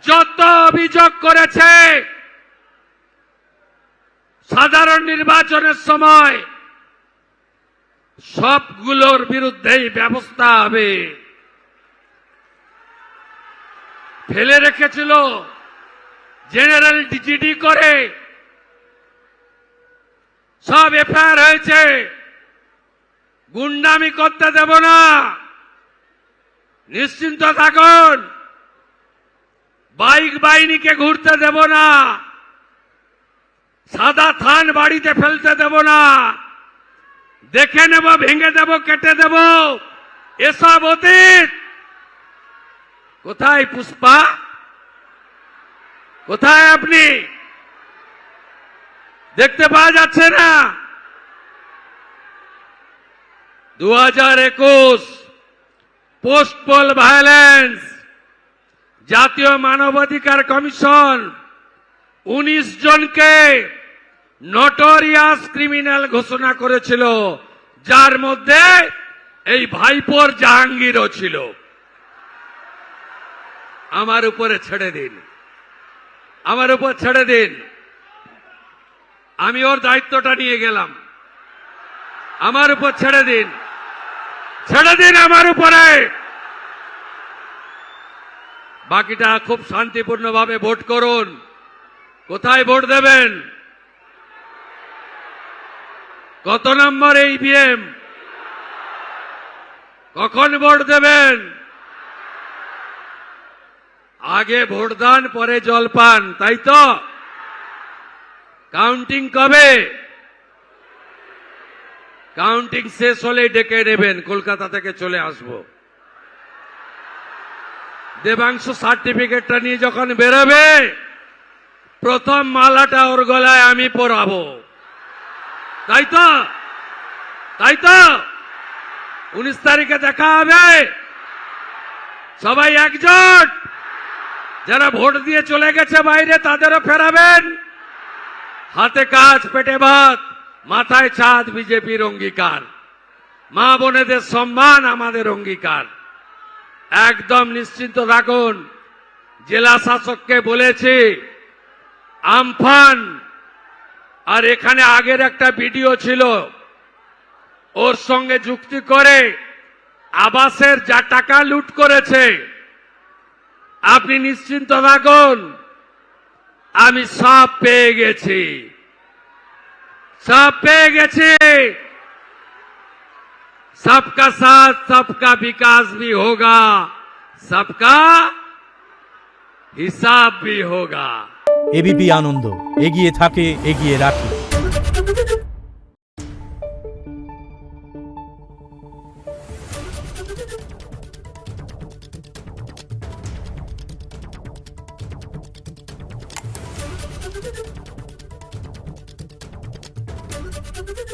যত অভিযোগ করেছে সাধারণ নির্বাচনের সময় সবগুলোর বিরুদ্ধেই ব্যবস্থা হবে। ফেলে রেখেছিল জেনারেল জিডি করে, সব এফআইআর হয়েছে। গুন্ডামি করতে দেব না, নিশ্চিন্ত থাকুন। বাইক বাহিনীকে ঘুরতে দেব না, সাদা থান বাড়িতে ফেলতে দেব না, দেখে নেব, ভেঙে দেব, কেটে দেব, এসব অতীত। কোথায় পুষ্পা? কোথায় আপনি? দেখতে পাওয়া যাচ্ছে না? 2021 পোস্ট পোল ভায়োলেন্স, জাতীয় মানবাধিকার কমিশন 19 জনকে নটোরিয়াস ক্রিমিনাল ঘোষণা করেছিল, যার মধ্যে এই ভাইপোর জাহাঙ্গীরও ছিল। আমার উপরে ছেড়ে দিন, আমার উপর ছেড়ে দিন। আমি ওর দায়িত্বটা নিয়ে গেলাম, আমার উপর ছেড়ে দিন, ছেড়ে দিন আমার উপরে। বাকিটা খুব শান্তিপূর্ণভাবে ভোট করুন। কোথায় ভোট দেবেন? কত নম্বর ইভিএম? কখন ভোট দেবেন? আগে ভোটদান, পরে জলপান, তাই তো? কাউন্টিং কবে? কাউন্টিং শেষ হলে ডেকে নেবেন, কলকাতা থেকে চলে আসব। দেবাংশ সার্টিফিকেটটা নিয়ে যখন বেরোবে, প্রথম মালাটা ওর গলায় আমি পরাবো, তাই তো? তাই তো? 19 তারিখে দেখা হবে। সবাই একজোট। যারা ভোট দিয়ে চলে গেছে বাইরে, তাদেরও ফেরাবেন। হাতে কাজ, পেটে ভাত, মাথায় ছাদ বিজেপির অঙ্গীকার। মা বোনেদের সম্মান আমাদের অঙ্গীকার। একদম নিশ্চিন্ত থাকুন। জেলা শাসককে বলেছি, আমফান আর এখানে আগের একটা ভিডিও ছিল, ওর সঙ্গে যুক্তি করে আবাসের যা টাকা লুট করেছে, আপনি নিশ্চিন্ত থাকুন, আমি সব পেয়ে গেছি, সব পেয়ে গেছি। सबका साथ सबका विकास भी होगा, सबका हिसाब भी होगा। এবিপি আনন্দ, এগিয়ে থাকে, এগিয়ে রাখে। Thank you.